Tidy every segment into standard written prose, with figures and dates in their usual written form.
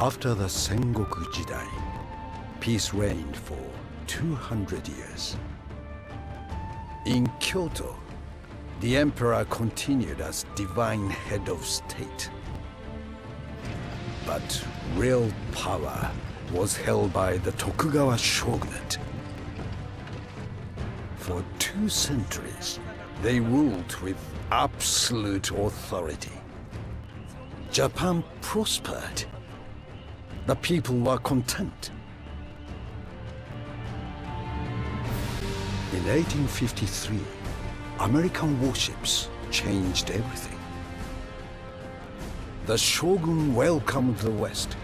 After the Sengoku Jidai, peace reigned for 200 years. In Kyoto, the emperor continued as divine head of state. But real power was held by the Tokugawa shogunate. For 2 centuries, they ruled with absolute authority. Japan prospered. The people were content. In 1853, American warships changed everything. The Shogun welcomed the West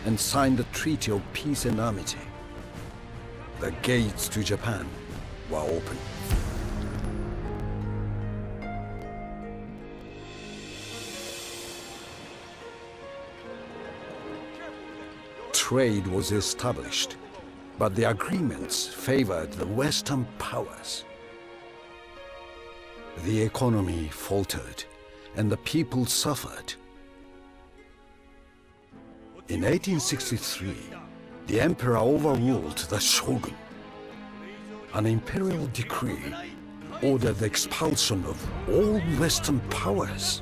and signed a treaty of peace and amity. The gates to Japan were open. Trade was established, but the agreements favored the Western powers. The economy faltered, and the people suffered. In 1863, the emperor overruled the shogun. An imperial decree ordered the expulsion of all Western powers.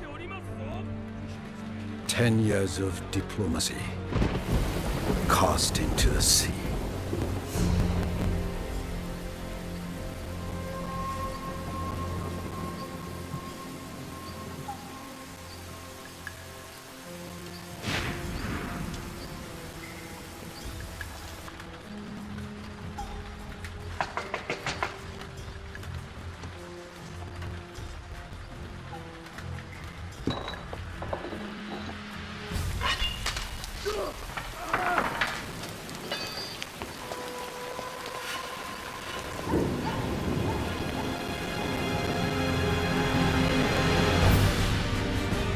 10 years of diplomacy cast into the sea.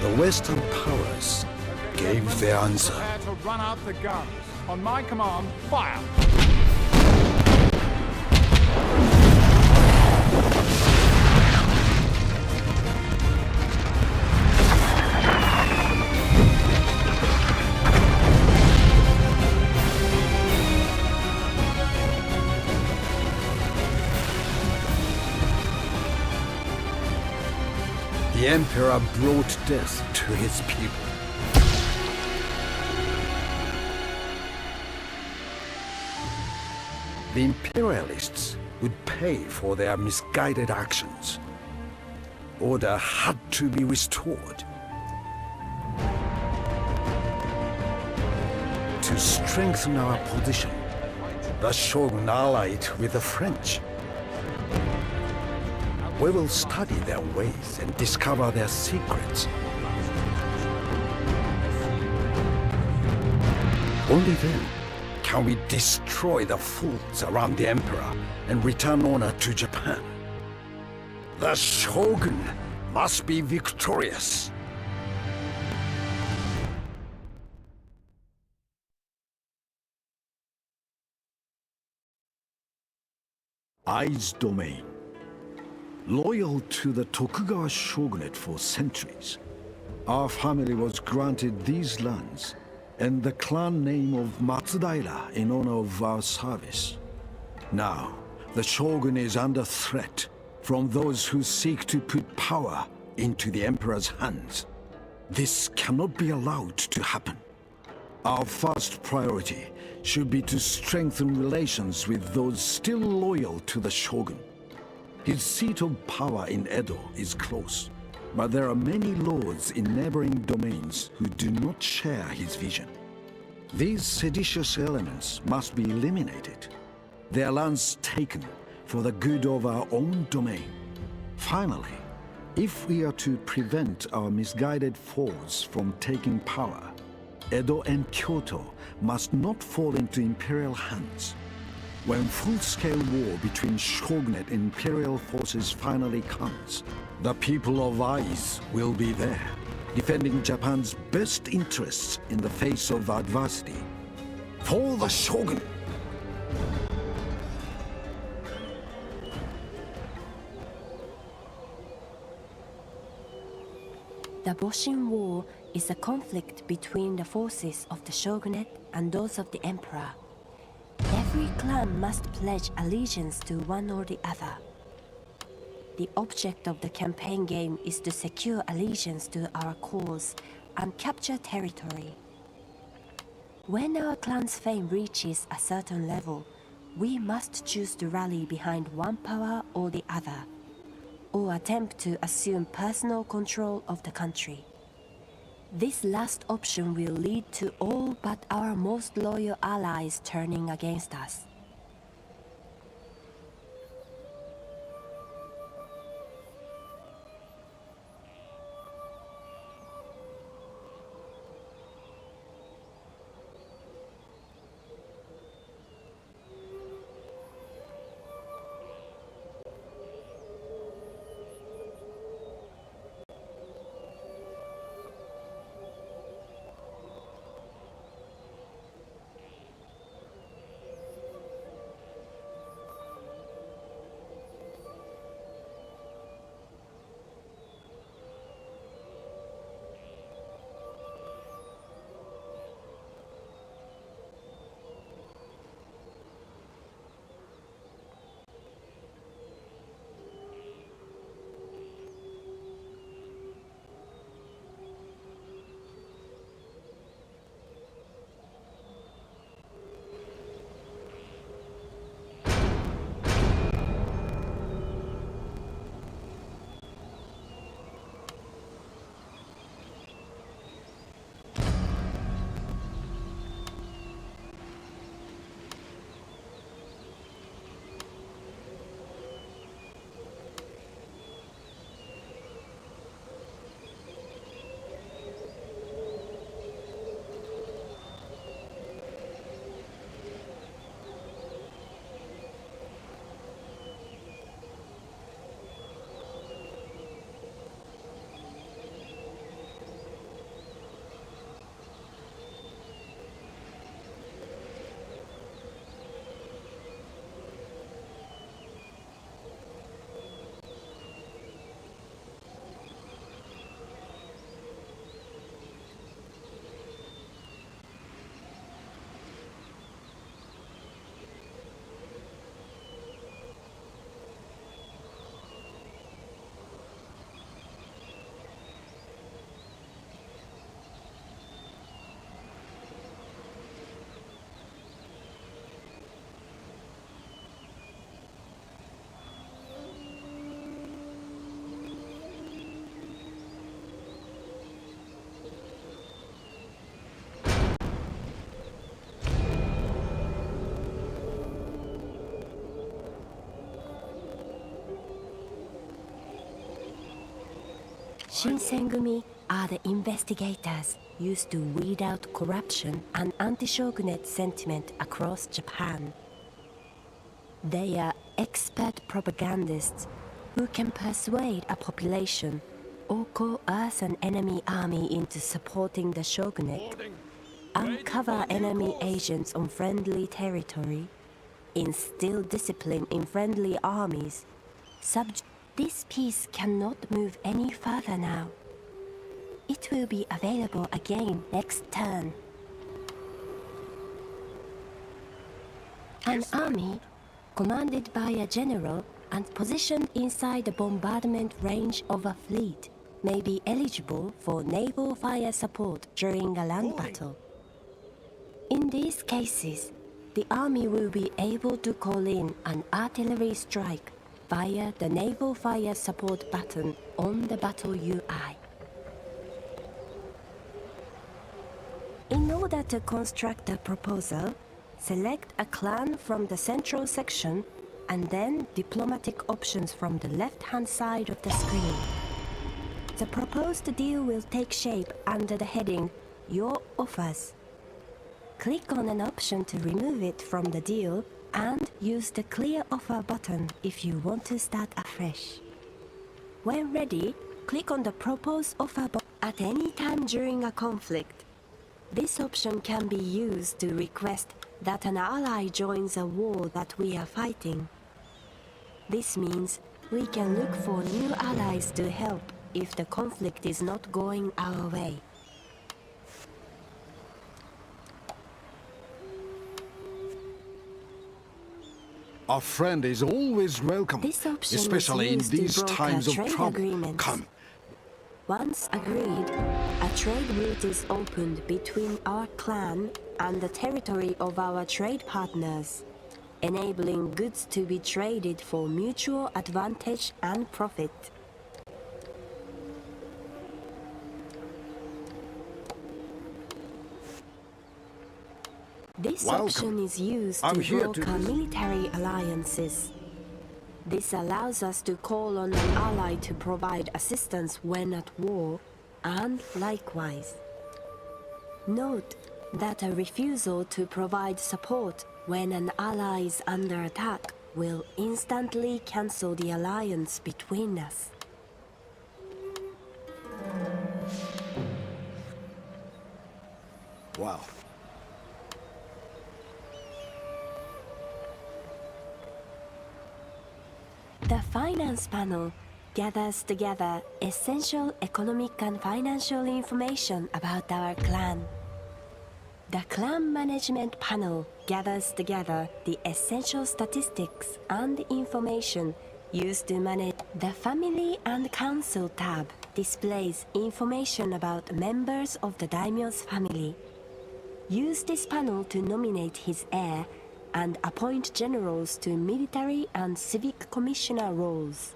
The Western powers gave their answer. Prepare to run out the guns. On my command, fire! The emperor brought death to his people. The imperialists would pay for their misguided actions. Order had to be restored. To strengthen our position, the Shogun allied with the French. We will study their ways and discover their secrets. Only then can we destroy the fools around the emperor and return honor to Japan. The Shogun must be victorious. Ai's domain. Loyal to the Tokugawa shogunate for centuries, our family was granted these lands and the clan name of Matsudaira in honor of our service. Now, the shogun is under threat from those who seek to put power into the emperor's hands. This cannot be allowed to happen. Our first priority should be to strengthen relations with those still loyal to the shogun. His seat of power in Edo is close, but there are many lords in neighboring domains who do not share his vision. These seditious elements must be eliminated, their lands taken for the good of our own domain. Finally, if we are to prevent our misguided foes from taking power, Edo and Kyoto must not fall into imperial hands. When full-scale war between shogunate and imperial forces finally comes, the people of Aiz will be there, defending Japan's best interests in the face of adversity. For the shogun! The Boshin War is a conflict between the forces of the shogunate and those of the emperor. Every clan must pledge allegiance to one or the other. The object of the campaign game is to secure allegiance to our cause and capture territory. When our clan's fame reaches a certain level, we must choose to rally behind one power or the other, or attempt to assume personal control of the country. This last option will lead to all but our most loyal allies turning against us. Shinsengumi are the investigators used to weed out corruption and anti-shogunate sentiment across Japan. They are expert propagandists who can persuade a population or coerce an enemy army into supporting the shogunate, uncover enemy agents on friendly territory, instill discipline in friendly armies, This piece cannot move any further now. It will be available again next turn. An army, commanded by a general and positioned inside the bombardment range of a fleet, may be eligible for naval fire support during a land battle. In these cases, the army will be able to call in an artillery strike via the naval fire support button on the battle UI. In order to construct a proposal, select a clan from the central section and then diplomatic options from the left-hand side of the screen. The proposed deal will take shape under the heading Your Offers. Click on an option to remove it from the deal and use the Clear Offer button if you want to start afresh. When ready, click on the Propose Offer button at any time during a conflict. This option can be used to request that an ally joins a war that we are fighting. This means we can look for new allies to help if the conflict is not going our way. A friend is always welcome, This option especially in is used these to broker times of trade trouble. agreements. Come. Once agreed, a trade route is opened between our clan and the territory of our trade partners, enabling goods to be traded for mutual advantage and profit. This Welcome. option is used I'm to here to broker dis- military alliances. This allows us to call on an ally to provide assistance when at war, and likewise. Note that a refusal to provide support when an ally is under attack will instantly cancel the alliance between us. Wow. The Finance Panel gathers together essential economic and financial information about our clan. The Clan Management Panel gathers together the essential statistics and information used to manage. The Family and Council tab displays information about members of the daimyo's family. Use this panel to nominate his heir and appoint generals to military and civic commissioner roles.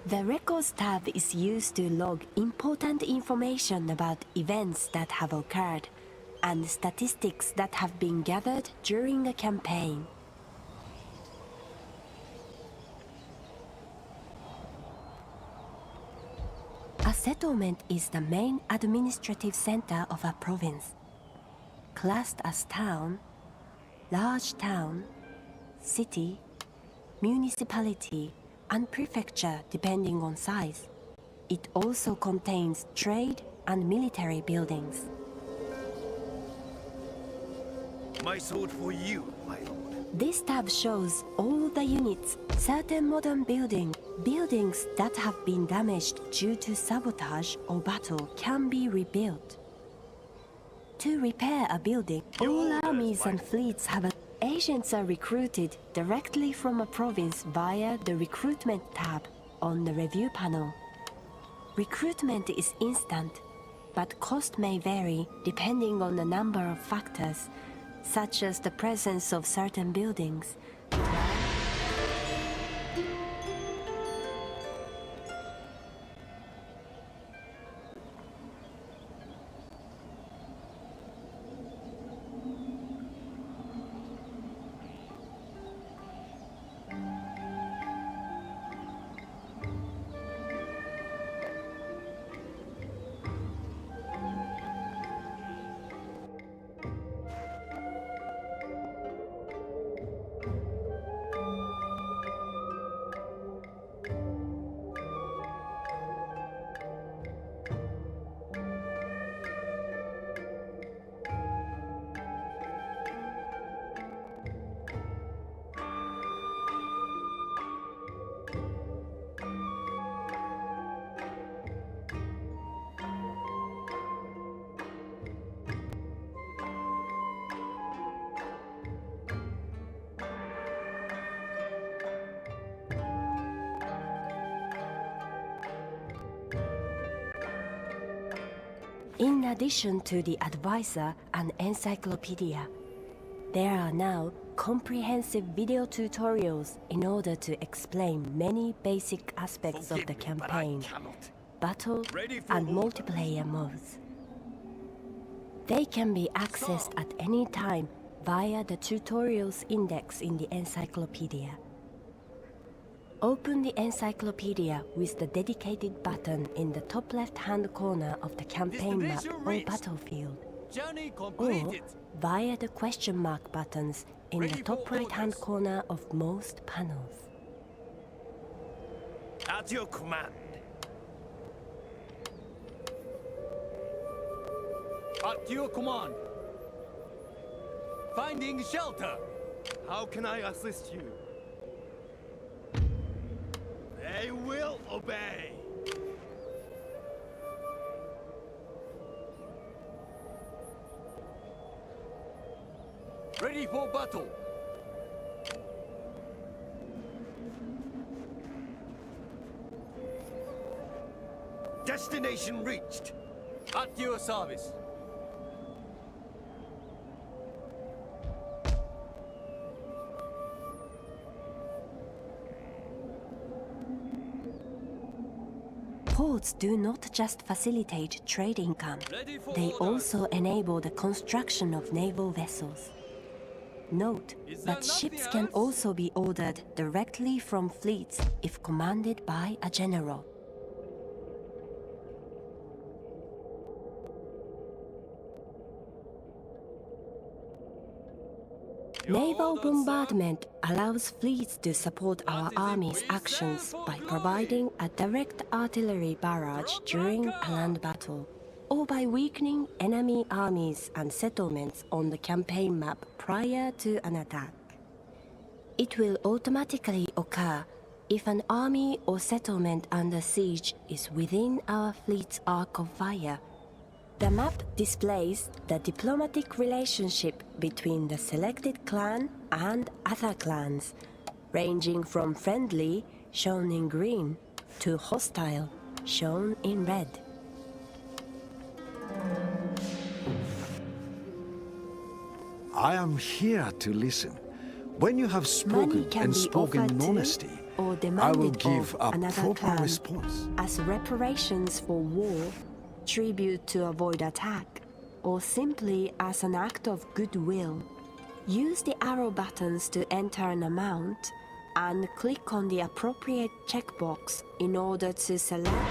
The Records tab is used to log important information about events that have occurred and statistics that have been gathered during a campaign. A settlement is the main administrative center of a province, classed as town, large town, city, municipality, and prefecture depending on size. It also contains trade and military buildings. My sword for you, my lord. This tab shows all the units, certain modern buildings that have been damaged due to sabotage or battle can be rebuilt. To repair a building, all armies and fleets have agents are recruited directly from a province via the recruitment tab on the review panel. Recruitment is instant, but cost may vary depending on the number of factors, such as the presence of certain buildings. In addition to the advisor and encyclopedia, there are now comprehensive video tutorials in order to explain many basic aspects of the Forgive me, but I campaign, cannot. battle, Ready for and war. multiplayer modes. They can be accessed at any time via the tutorials index in the encyclopedia. Open the encyclopedia with the dedicated button in the top left-hand corner of the campaign map Destination or reached. battlefield, Journey or completed. via the question mark buttons in Ready the top for right-hand orders. corner of most panels. At your command. At your command. Finding shelter. How can I assist you? They will obey. Ready for battle. Destination reached. At your service. Ports do not just facilitate trade income, Ready for they orders. also enable the construction of naval vessels. Note Is there that ships nothing can else? also be ordered directly from fleets if commanded by a general. Naval orders, sir. bombardment allows fleets to support our What is it army's we stand actions for by glory? providing a direct artillery barrage Front during ranker! a land battle, or by weakening enemy armies and settlements on the campaign map prior to an attack. It will automatically occur if an army or settlement under siege is within our fleet's arc of fire. The map displays the diplomatic relationship between the selected clan and other clans, ranging from friendly, shown in green, to hostile, shown in red. I am here to listen. When you have Money spoken can and be spoken offered in to honesty, or I will demanded give of a another proper clan response. as reparations for war, tribute to avoid attack, or simply as an act of goodwill. Use the arrow buttons to enter an amount and click on the appropriate checkbox in order to select.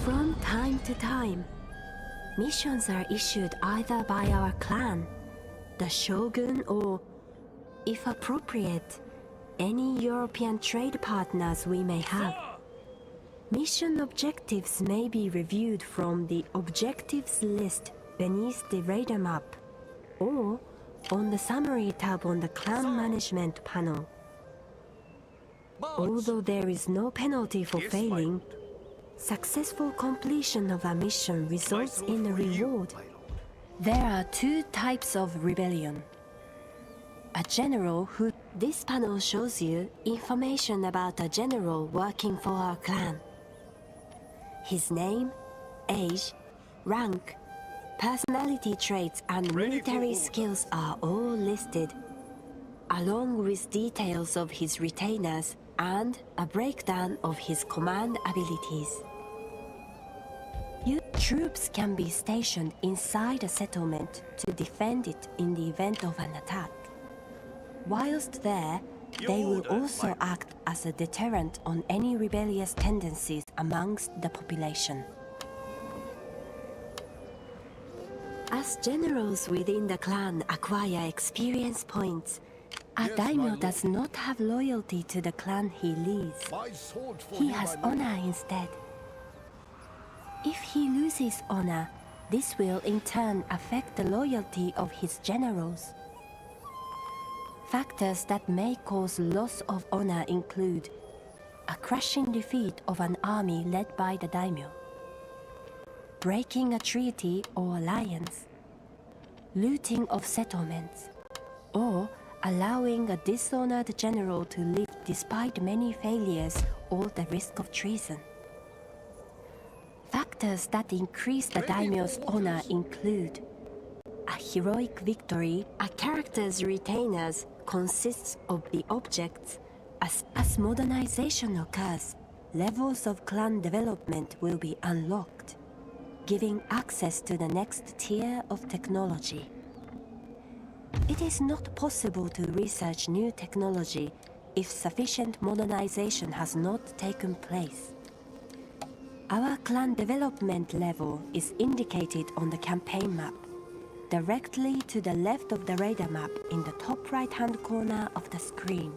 From time to time, missions are issued either by our clan, the Shogun, or, if appropriate, any European trade partners we may have. Mission objectives may be reviewed from the objectives list beneath the radar map, or on the summary tab on the clan management panel. Although there is no penalty for Yes, my failing, lord. successful completion of a mission results sword in a for you, reward. my lord. There are two types of rebellion. A general who... This panel shows you information about a general working for our clan. His name, age, rank, personality traits and Ready for military order. skills are all listed, along with details of his retainers and a breakdown of his command abilities. Your troops can be stationed inside a settlement to defend it in the event of an attack. Whilst there, Your they will orders, also my- act as a deterrent on any rebellious tendencies amongst the population. As generals within the clan acquire experience points, a Yes, my daimyo lord. does not have loyalty to the clan he leads. My sword for He you, has my lord. honor instead. If he loses honor, this will in turn affect the loyalty of his generals. Factors that may cause loss of honor include a crushing defeat of an army led by the daimyo, breaking a treaty or alliance, looting of settlements, or allowing a dishonored general to live despite many failures or the risk of treason. Factors that increase the daimyo's honor include a heroic victory. A character's retainers consists of the objects. As modernization occurs, levels of clan development will be unlocked, giving access to the next tier of technology. It is not possible to research new technology if sufficient modernization has not taken place. Our clan development level is indicated on the campaign map, directly to the left of the radar map in the top right-hand corner of the screen.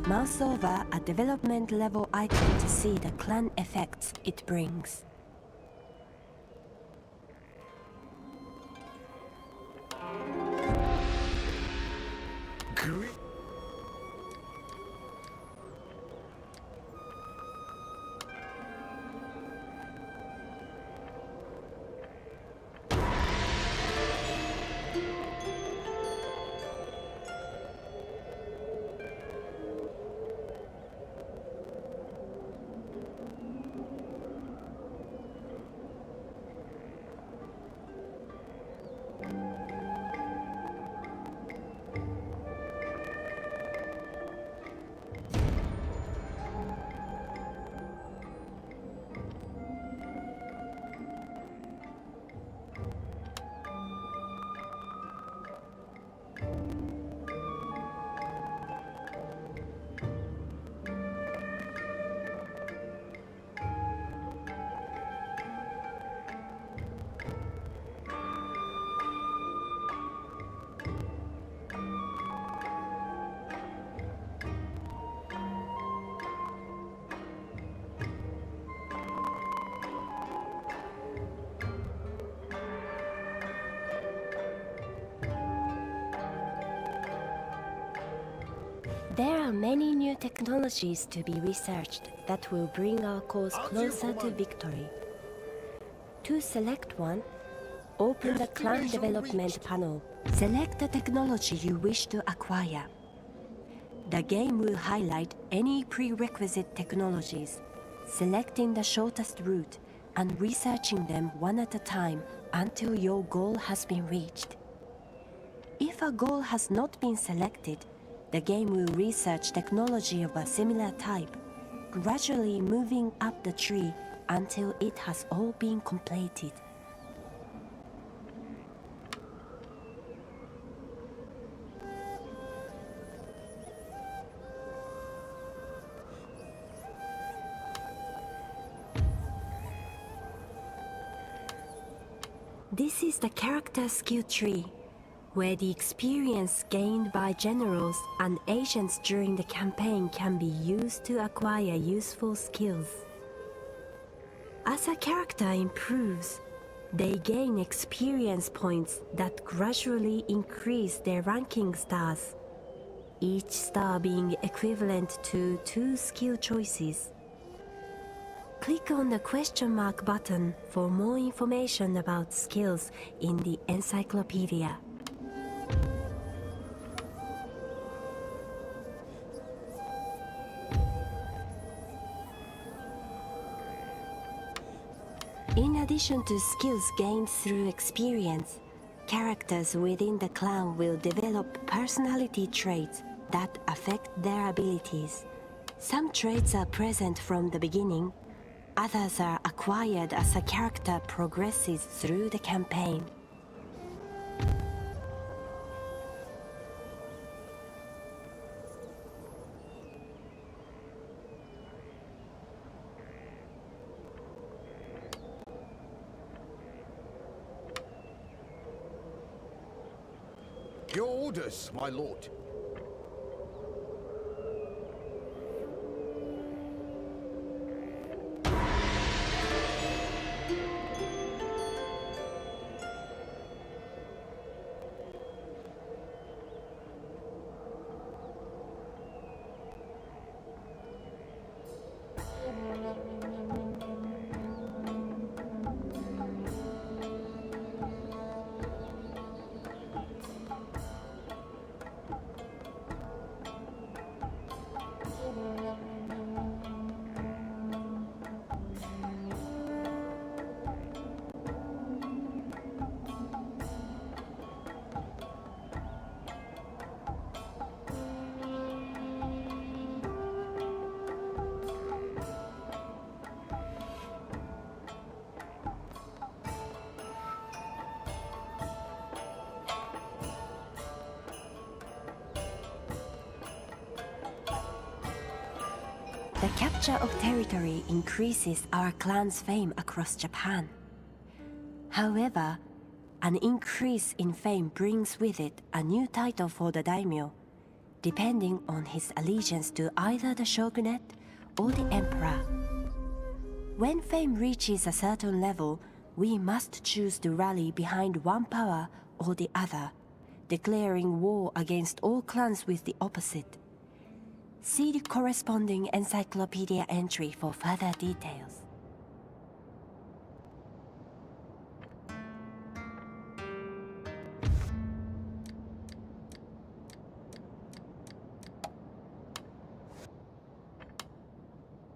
Mouse over a development level icon to see the clan effects it brings. Great. There are many new technologies to be researched that will bring our cause closer to victory. To select one, open the clan development panel. Select the technology you wish to acquire. The game will highlight any prerequisite technologies, selecting the shortest route and researching them one at a time until your goal has been reached. If a goal has not been selected, the game will research technology of a similar type, gradually moving up the tree until it has all been completed. This is the character skill tree, where the experience gained by generals and agents during the campaign can be used to acquire useful skills. As a character improves, they gain experience points that gradually increase their ranking stars, each star being equivalent to 2 skill choices. Click on the question mark button for more information about skills in the encyclopedia. In addition to skills gained through experience, characters within the clan will develop personality traits that affect their abilities. Some traits are present from the beginning, others are acquired as a character progresses through the campaign. Your orders, my lord. The capture of territory increases our clan's fame across Japan. However, an increase in fame brings with it a new title for the daimyo, depending on his allegiance to either the shogunate or the emperor. When fame reaches a certain level, we must choose to rally behind one power or the other, declaring war against all clans with the opposite. See the corresponding encyclopedia entry for further details.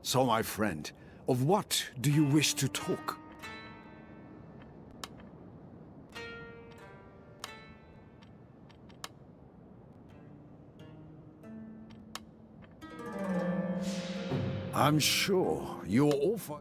So, my friend, of what do you wish to talk? I'm sure you're all for...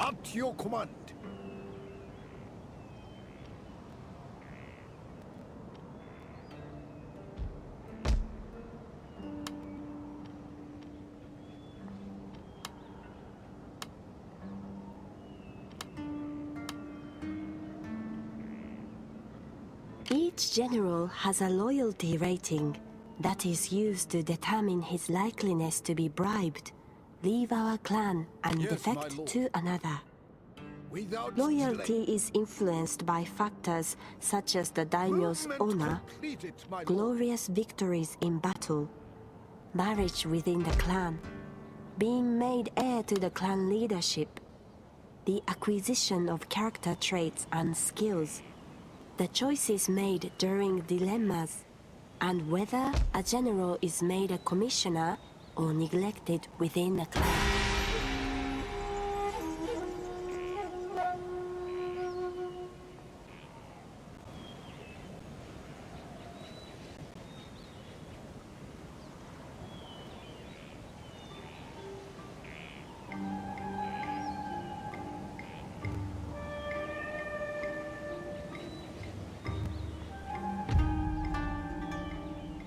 At your command. Each general has a loyalty rating that is used to determine his likeliness to be bribed, leave our clan, and Yes, my defect lord. to another. Without Loyalty is influenced by factors such as the daimyo's honor, glorious victories in battle, marriage within the clan, being made heir to the clan leadership, the acquisition of character traits and skills, the choices made during dilemmas, and whether a general is made a commissioner or neglected within the clan.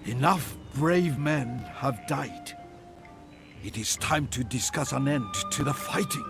Enough brave men have died. It is time to discuss an end to the fighting.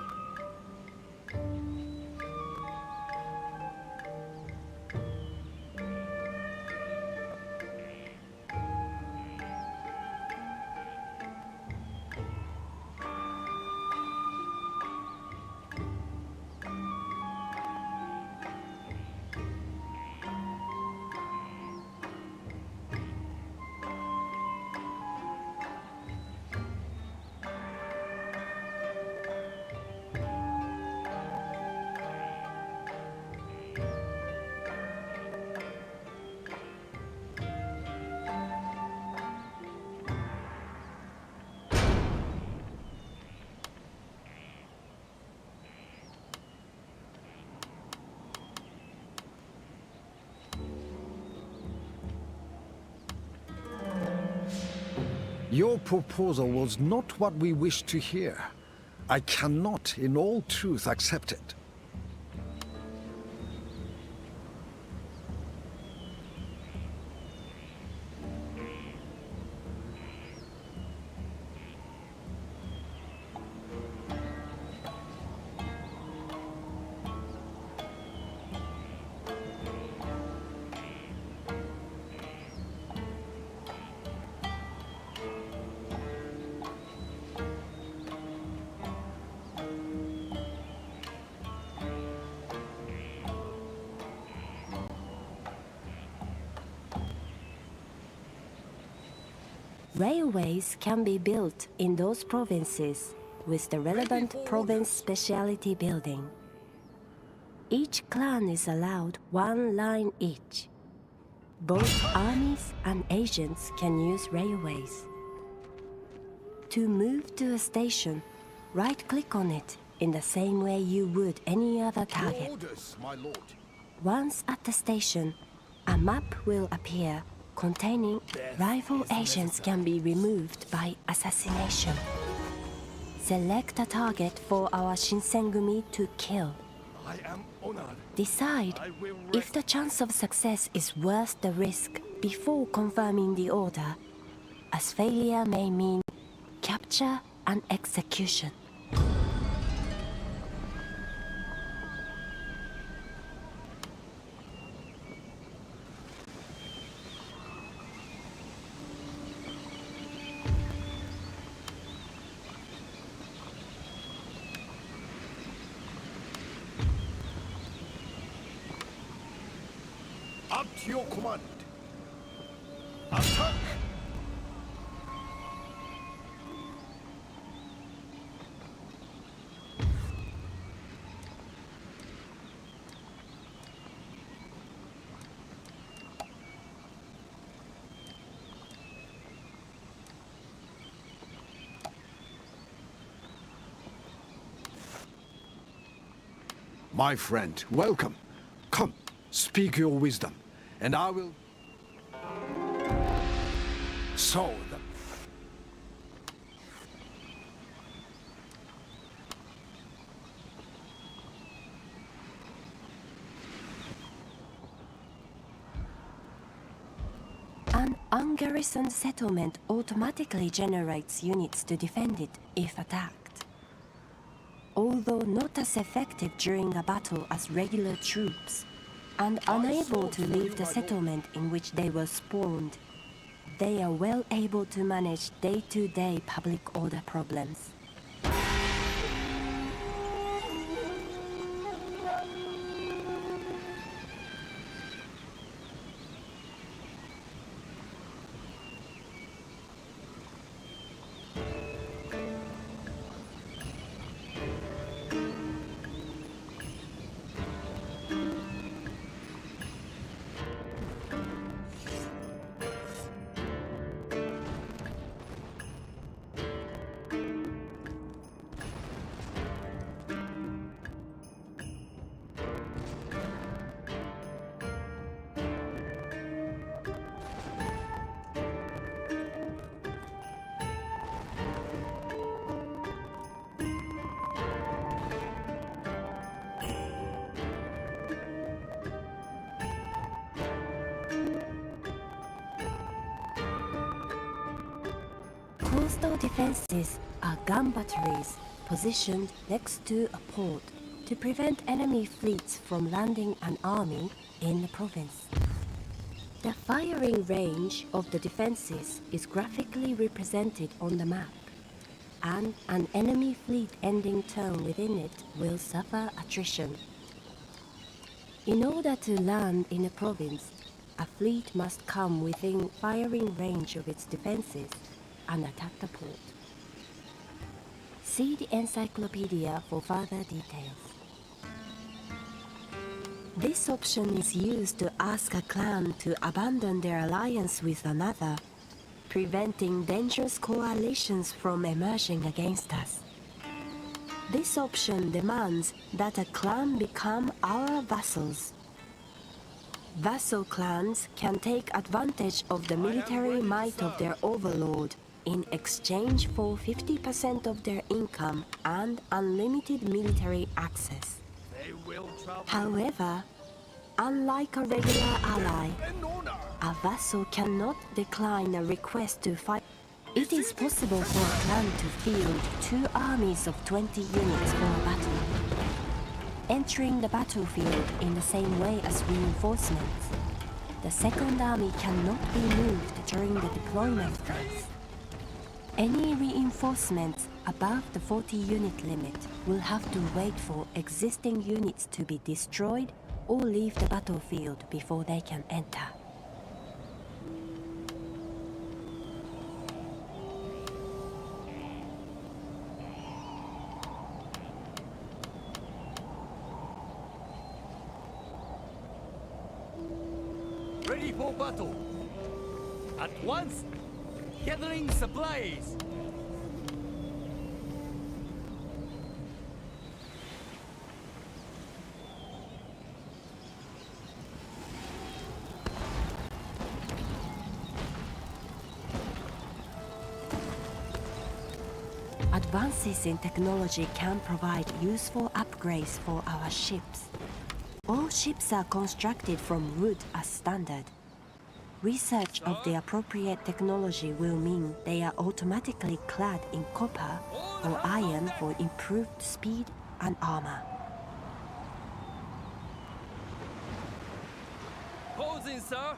Your proposal was not what we wished to hear. I cannot, in all truth, accept it. Railways can be built in those provinces with the relevant province specialty building. Each clan is allowed one line each. Both armies and agents can use railways. To move to a station, Right-click on it in the same way you would any other target. Orders, my lord. Once at the station, a map will appear containing rival agents can be removed by assassination. Select a target for our Shinsengumi to kill. I am honored. Decide I will if the chance of success is worth the risk before confirming the order, as failure may mean capture and execution. Up to your command. Attack! My friend, welcome. Come, speak your wisdom, and I will... So, the... An ungarrisoned settlement automatically generates units to defend it if attacked. Although not as effective during a battle as regular troops, and unable to leave the settlement in which they were spawned, they are well able to manage day-to-day public order problems. Coastal defenses are gun batteries positioned next to a port to prevent enemy fleets from landing an army in the province. The firing range of the defenses is graphically represented on the map, and an enemy fleet ending turn within it will suffer attrition. In order to land in a province, a fleet must come within firing range of its defenses and attack the port. See the encyclopedia for further details. This option is used to ask a clan to abandon their alliance with another, preventing dangerous coalitions from emerging against us. This option demands that a clan become our vassals. Vassal clans can take advantage of the military might of their overlord in exchange for 50% of their income and unlimited military access. They will travel However, unlike a regular ally, in honor. a vassal cannot decline a request to fight. It is possible for a clan to field 2 armies of 20 units for a battle, entering the battlefield in the same way as reinforcements. The second army cannot be moved during the deployment phase. Any reinforcements above the 40-unit limit will have to wait for existing units to be destroyed or leave the battlefield before they can enter. Ready for battle. At once, gathering supplies. Advances in technology can provide useful upgrades for our ships. All ships are constructed from wood as standard. Research of the appropriate technology will mean they are automatically clad in copper or iron for improved speed and armor. Posing, sir.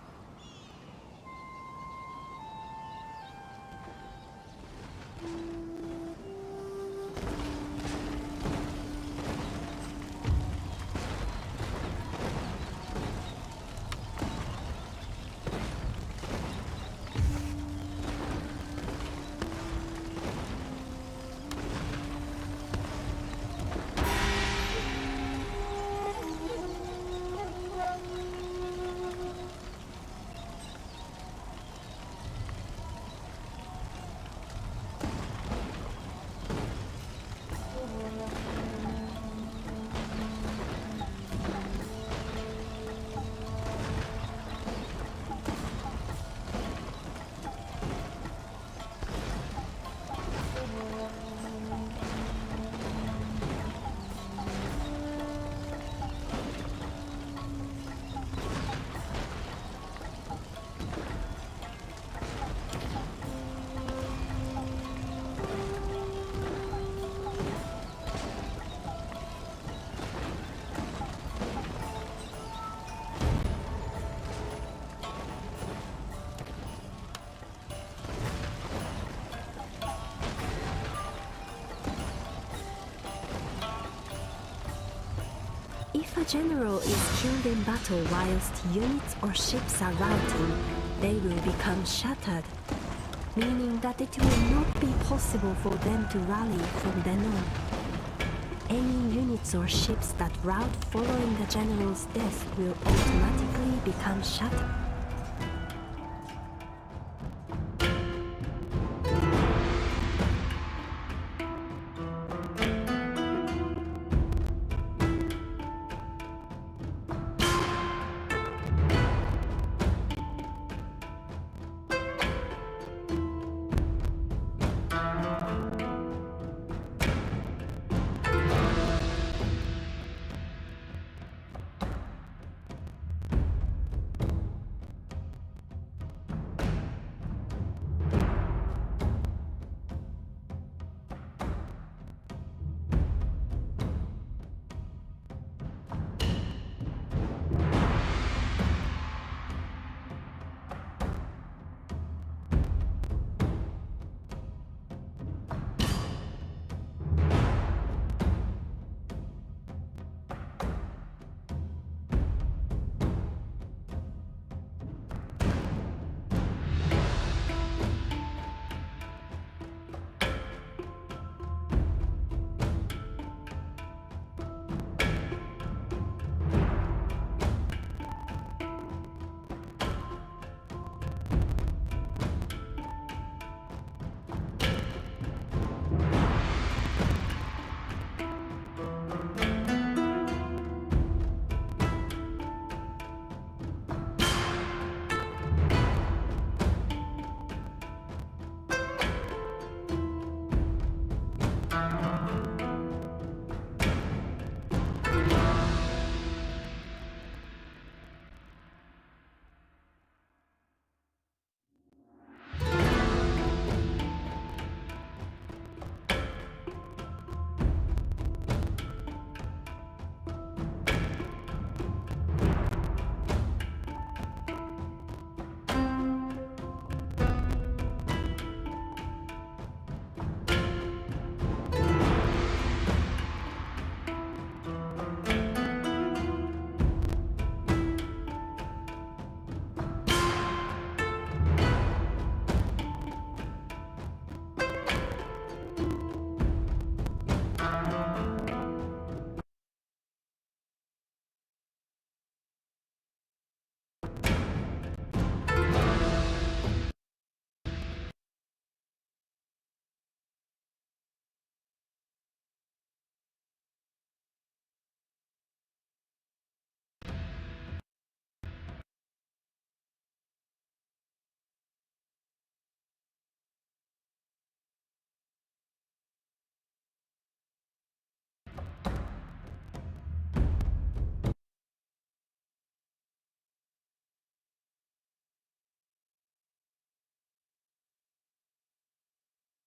If a general is killed in battle whilst units or ships are routing, they will become shattered, meaning that it will not be possible for them to rally from then on. Any units or ships that rout following the general's death will automatically become shattered.